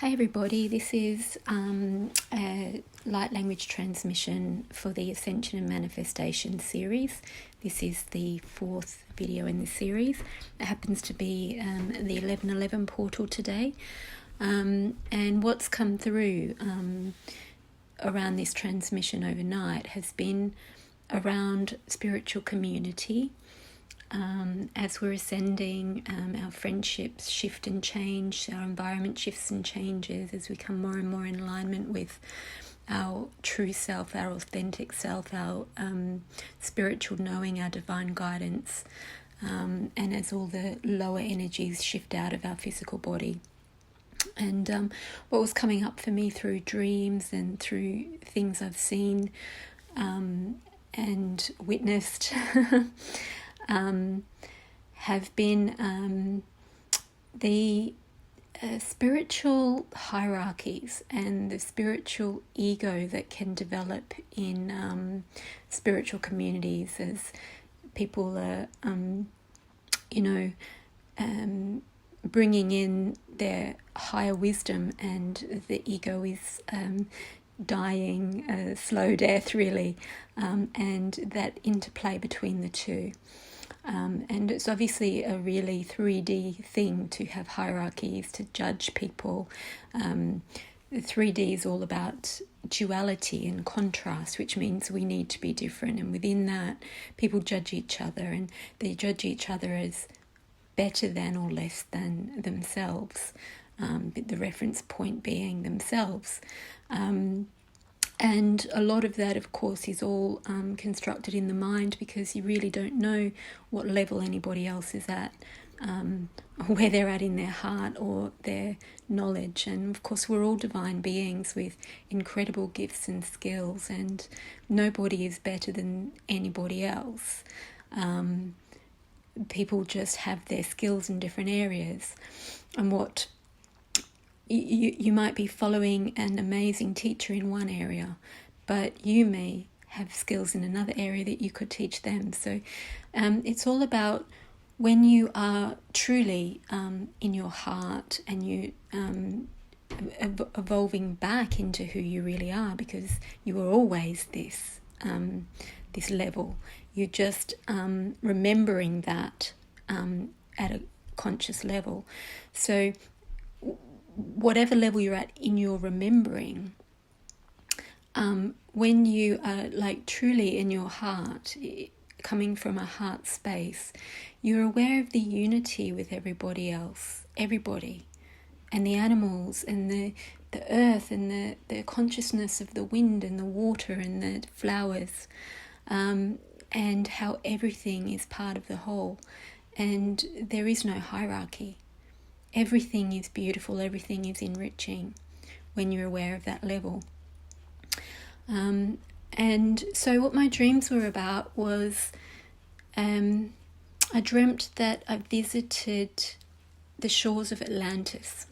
Hi everybody, this is a light language transmission for the Ascension and Manifestation series. This is the fourth video in the series. It happens to be the 1111 portal today. And what's come through around this transmission overnight has been around spiritual community. As we're ascending, our friendships shift and change, our environment shifts and changes as we come more and more in alignment with our true self, our authentic self, our spiritual knowing, our divine guidance, and as all the lower energies shift out of our physical body. And what was coming up for me through dreams and through things I've seen and witnessed have been the spiritual hierarchies and the spiritual ego that can develop in spiritual communities as people are, bringing in their higher wisdom, and the ego is dying a slow death, really, and that interplay between the two. And it's obviously a really 3D thing to have hierarchies, to judge people. 3D is all about duality and contrast, which means we need to be different. And within that, people judge each other, and they judge each other as better than or less than themselves, the reference point being themselves. And a lot of that, of course, is all constructed in the mind, because you really don't know what level anybody else is at, where they're at in their heart or their knowledge. And of course, we're all divine beings with incredible gifts and skills, and nobody is better than anybody else. People just have their skills in different areas. And what you might be following an amazing teacher in one area, but you may have skills in another area that you could teach them. So it's all about when you are truly in your heart and you evolving back into who you really are, because you were always this level. You're just remembering that at a conscious level. So whatever level you're at in your remembering, when you are like truly in your heart, coming from a heart space, you're aware of the unity with everybody else, everybody, and the animals and the earth and the consciousness of the wind and the water and the flowers, and how everything is part of the whole, and there is no hierarchy. Everything is beautiful, everything is enriching when you're aware of that level. And so what my dreams were about was, I dreamt that I visited the shores of Atlantis.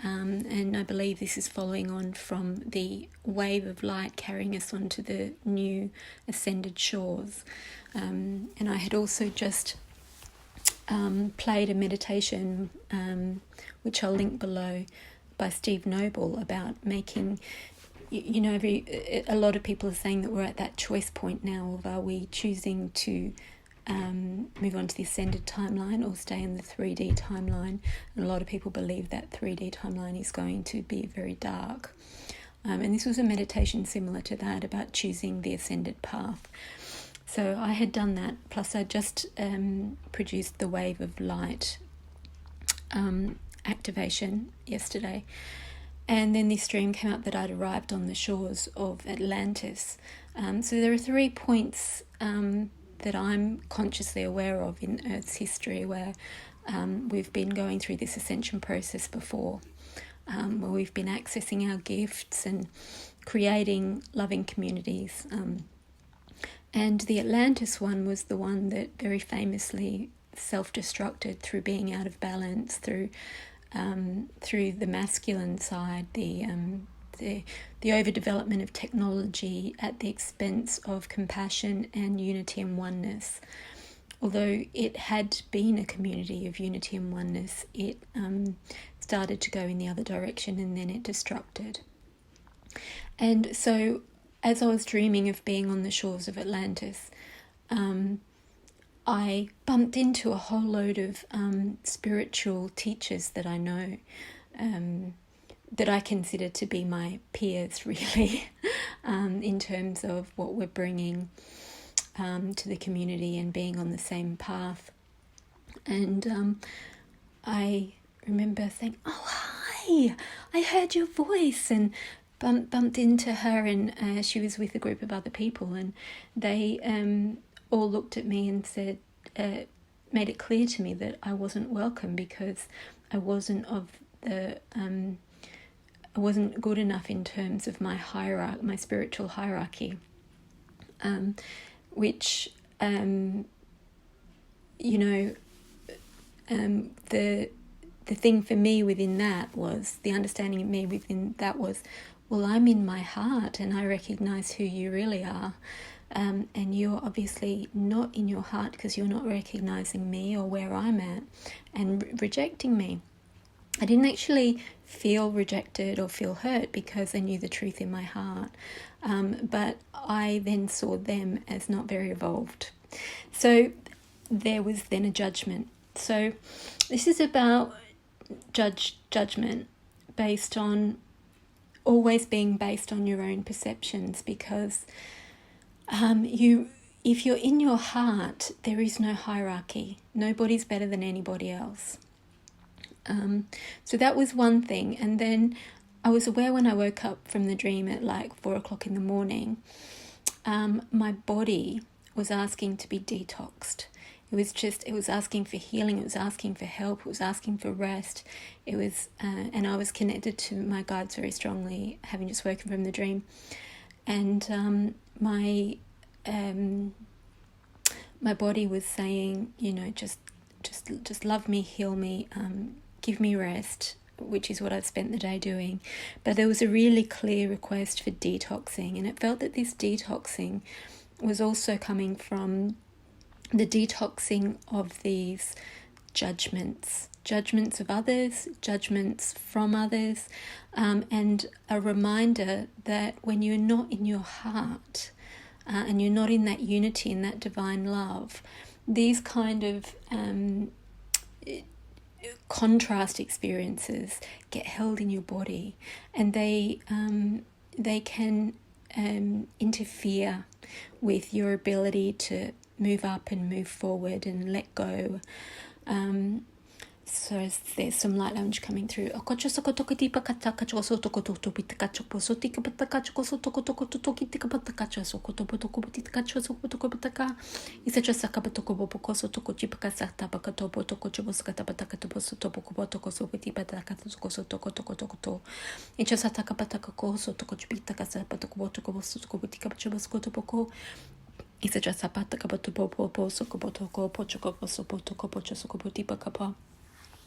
And I believe this is following on from the wave of light carrying us onto the new ascended shores. And I had also just played a meditation, which I'll link below, by Steve Noble, about making, a lot of people are saying that we're at that choice point now of, are we choosing to move on to the ascended timeline or stay in the 3D timeline? And a lot of people believe that 3D timeline is going to be very dark. And this was a meditation similar to that, about choosing the ascended path. So I had done that, plus I just produced the wave of light activation yesterday. And then this dream came up that I'd arrived on the shores of Atlantis. So there are 3 points that I'm consciously aware of in Earth's history where we've been going through this ascension process before, where we've been accessing our gifts and creating loving communities. And the Atlantis one was the one that very famously self-destructed through being out of balance, through the masculine side, the overdevelopment of technology at the expense of compassion and unity and oneness. Although it had been a community of unity and oneness, it started to go in the other direction, and then it destructed. And so as I was dreaming of being on the shores of Atlantis, I bumped into a whole load of spiritual teachers that I know, that I consider to be my peers, really, in terms of what we're bringing to the community and being on the same path. And I remember saying, "Oh, hi, I heard your voice," and bumped into her, and she was with a group of other people, and they all looked at me and said, made it clear to me that I wasn't welcome because I wasn't I wasn't good enough in terms of my hierarchy, my spiritual hierarchy, which the thing for me within that was, the understanding of me within that was, well, I'm in my heart and I recognize who you really are. And you're obviously not in your heart because you're not recognizing me or where I'm at, and rejecting me. I didn't actually feel rejected or feel hurt because I knew the truth in my heart. But I then saw them as not very evolved. So there was then a judgment. So this is about judgment based on, always being based on your own perceptions, because if you're in your heart, there is no hierarchy. Nobody's better than anybody else. So that was one thing. And then I was aware when I woke up from the dream at like 4 o'clock in the morning, my body was asking to be detoxed. It was asking for healing. It was asking for help. It was asking for rest. It was, and I was connected to my guides very strongly, having just woken from the dream. And my body was saying, just love me, heal me, give me rest, which is what I've spent the day doing. But there was a really clear request for detoxing, and it felt that this detoxing was also coming from the detoxing of these judgments of others, judgments from others, and a reminder that when you're not in your heart, and you're not in that unity, in that divine love, these kind of contrast experiences get held in your body, and they can interfere with your ability to move up and move forward and let go. So there's some light language coming through.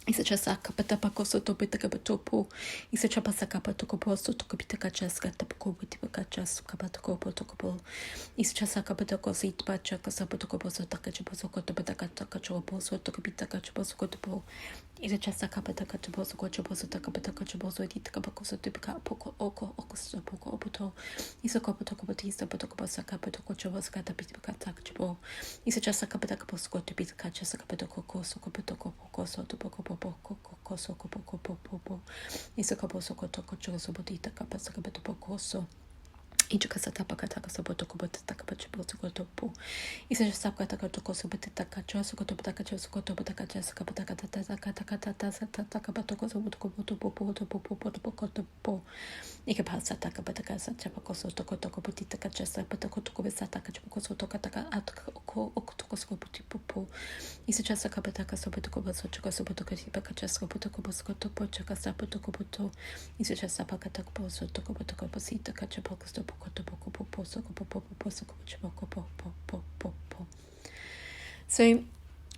Isa chasa kapata pakoso topita kapatopo. Isa chapasa kapatokoposo tokopitakajas katapokopitipakachas kapatokopotokopo. Isa chasa kapatakosi pachakasapotokoposo takachaposo kotopatakachoposo tokopitakachaposo kotopo. Isa chasa kapatakataposo kochaposo takapatakachaposo ditakapakoso tipika poko oko okoso poko opoto. Isa kopotokopotisa potokoposa kapatokochaposo katapitipakatachapo. Isa chasa kapatakaposo kotopitakachaso kapatokokoso kopotokopokoso topoko. So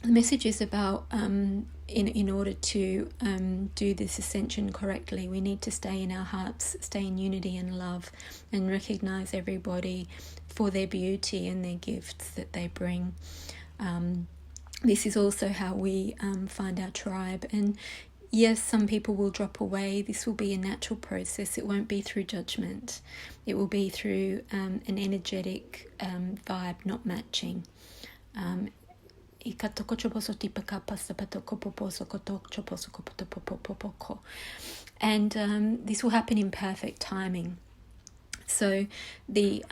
the message is about in order to do this ascension correctly, we need to stay in our hearts, stay in unity and love, and recognize everybody for their beauty and their gifts that they bring. This is also how we find our tribe. And Yes, some people will drop away. This will be a natural process. It won't be through judgment. It will be through an energetic vibe not matching. And this will happen in perfect timing. So the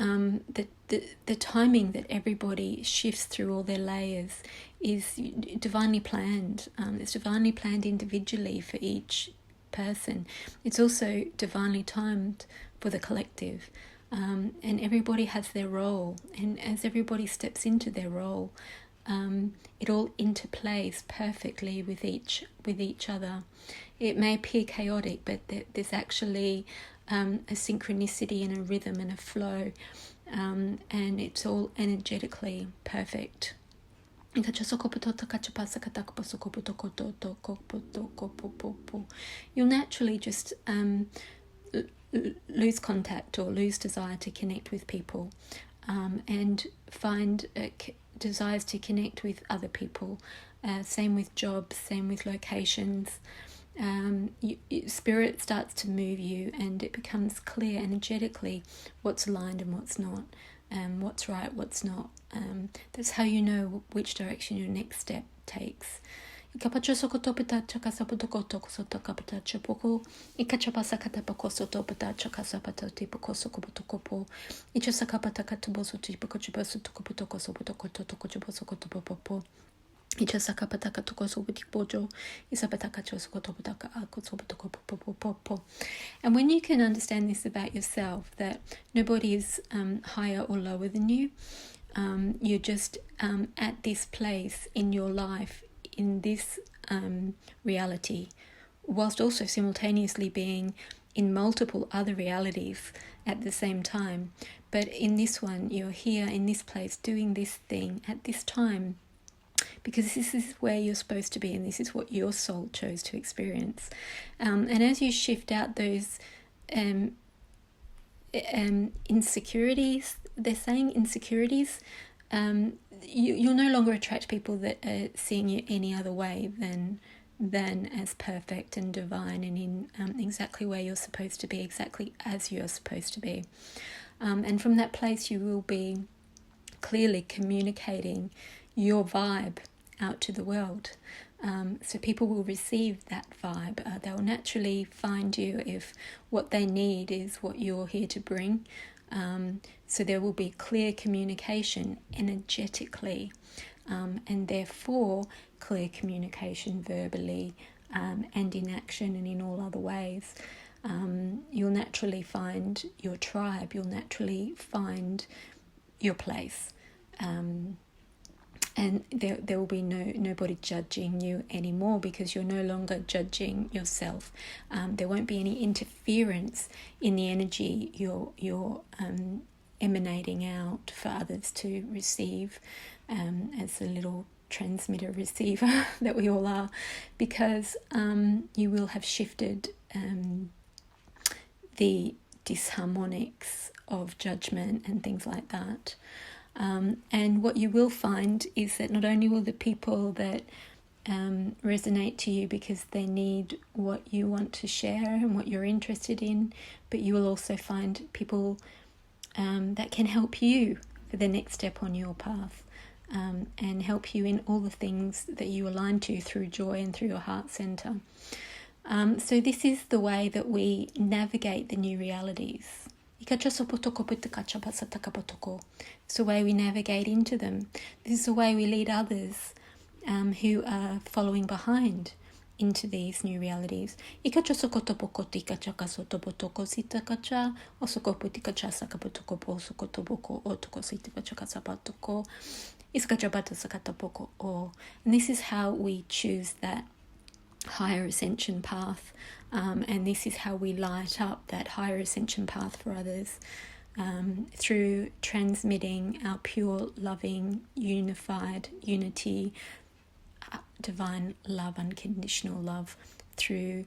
timing that everybody shifts through all their layers is divinely planned. It's divinely planned individually for each person. It's also divinely timed for the collective. And everybody has their role. And as everybody steps into their role, it all interplays perfectly with each other. It may appear chaotic, but there's actually a synchronicity and a rhythm and a flow, and it's all energetically perfect. You'll naturally just lose contact or lose desire to connect with people, and find desires to connect with other people. Same with jobs, same with locations. Spirit starts to move you, and it becomes clear energetically what's aligned and what's not, what's right, what's not. That's how you know which direction your next step takes. And when you can understand this about yourself, that nobody is higher or lower than you, you're just at this place in your life, in this reality, whilst also simultaneously being in multiple other realities at the same time. But in this one, you're here in this place doing this thing at this time, because this is where you're supposed to be, and this is what your soul chose to experience. And as you shift out those insecurities, they're saying insecurities, you'll no longer attract people that are seeing you any other way than as perfect and divine and in exactly where you're supposed to be, exactly as you're supposed to be. And from that place, you will be clearly communicating your vibe out to the world. So people will receive that vibe. They'll naturally find you if what they need is what you're here to bring. So there will be clear communication energetically, and therefore clear communication verbally, and in action and in all other ways. You'll naturally find your tribe. You'll naturally find your place. And there will be nobody judging you anymore, because you're no longer judging yourself. There won't be any interference in the energy you're emanating out for others to receive, as a little transmitter receiver that we all are, because you will have shifted the disharmonics of judgment and things like that. And what you will find is that not only will the people that resonate to you because they need what you want to share and what you're interested in, but you will also find people that can help you for the next step on your path, and help you in all the things that you align to through joy and through your heart center. So this is the way that we navigate the new realities. It's the way we navigate into them. This is the way we lead others who are following behind into these new realities. And this is how we choose that higher ascension path, and this is how we light up that higher ascension path for others, through transmitting our pure, loving, unified unity, divine love, unconditional love, through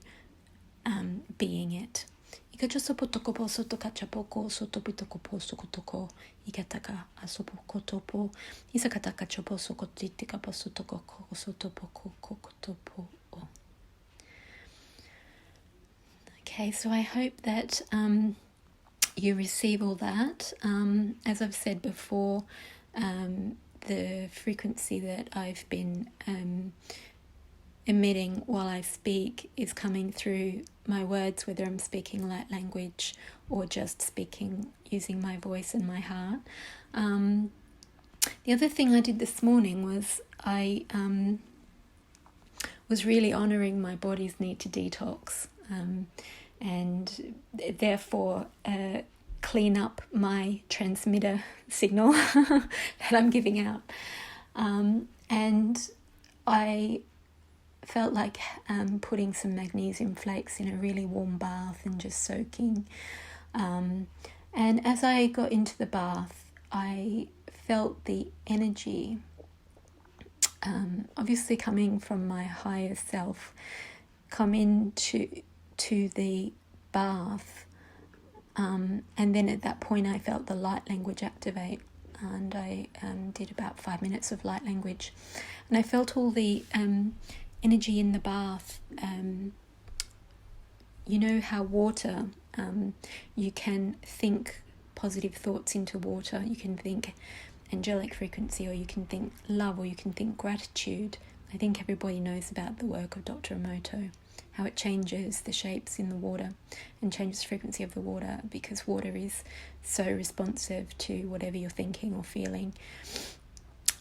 being it. Okay, so I hope that you receive all that. As I've said before, the frequency that I've been emitting while I speak is coming through my words, whether I'm speaking light language or just speaking using my voice and my heart. The other thing I did this morning was I was really honouring my body's need to detox, and therefore clean up my transmitter signal that I'm giving out. And I felt like putting some magnesium flakes in a really warm bath and just soaking. And as I got into the bath, I felt the energy, obviously coming from my higher self, come into the bath. And then at that point I felt the light language activate, and I did about 5 minutes of light language, and I felt all the energy in the bath. You know how water, you can think positive thoughts into water, you can think angelic frequency, or you can think love, or you can think gratitude. I think everybody knows about the work of Dr. Emoto, how it changes the shapes in the water and changes the frequency of the water, because water is so responsive to whatever you're thinking or feeling.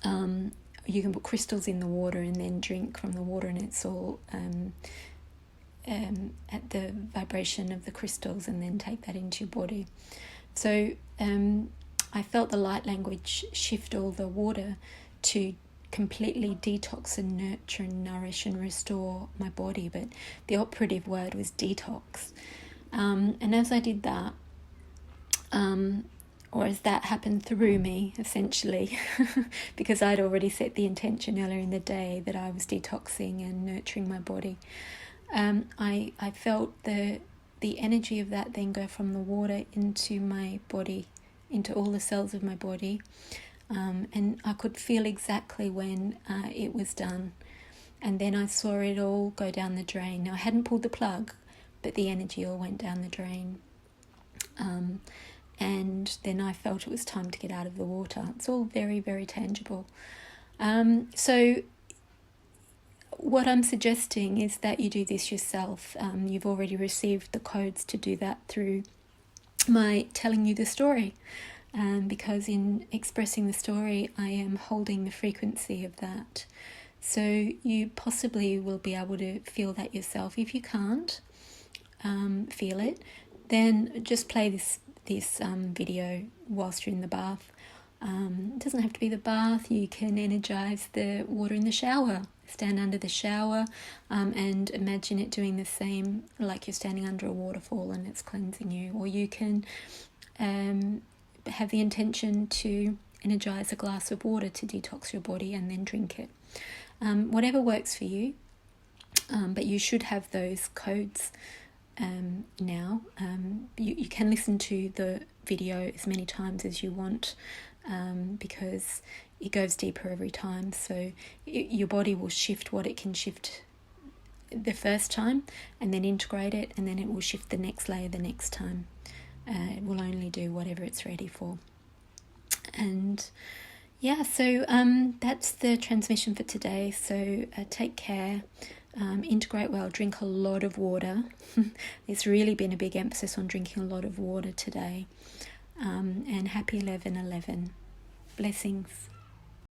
You can put crystals in the water and then drink from the water, and it's all at the vibration of the crystals, and then take that into your body. So I felt the light language shift all the water to completely detox and nurture and nourish and restore my body, but the operative word was detox. And as I did that, or as that happened through me, essentially, because I'd already set the intention earlier in the day that I was detoxing and nurturing my body, I felt the energy of that then go from the water into my body, into all the cells of my body. And I could feel exactly when it was done. And then I saw it all go down the drain. Now, I hadn't pulled the plug, but the energy all went down the drain. And then I felt it was time to get out of the water. It's all very, very tangible. So what I'm suggesting is that you do this yourself. You've already received the codes to do that through my telling you the story. Because in expressing the story, I am holding the frequency of that. So you possibly will be able to feel that yourself. If you can't feel it, then just play this video whilst you're in the bath. It doesn't have to be the bath. You can energize the water in the shower. Stand under the shower and imagine it doing the same, like you're standing under a waterfall and it's cleansing you. Or you can have the intention to energize a glass of water to detox your body and then drink it. Whatever works for you, but you should have those codes now. You can listen to the video as many times as you want, because it goes deeper every time. So your body will shift what it can shift the first time, and then integrate it, and then it will shift the next layer the next time. It will only do whatever it's ready for. And yeah, so that's the transmission for today. So take care, integrate well, drink a lot of water. There's really been a big emphasis on drinking a lot of water today. And happy 11/11. Blessings.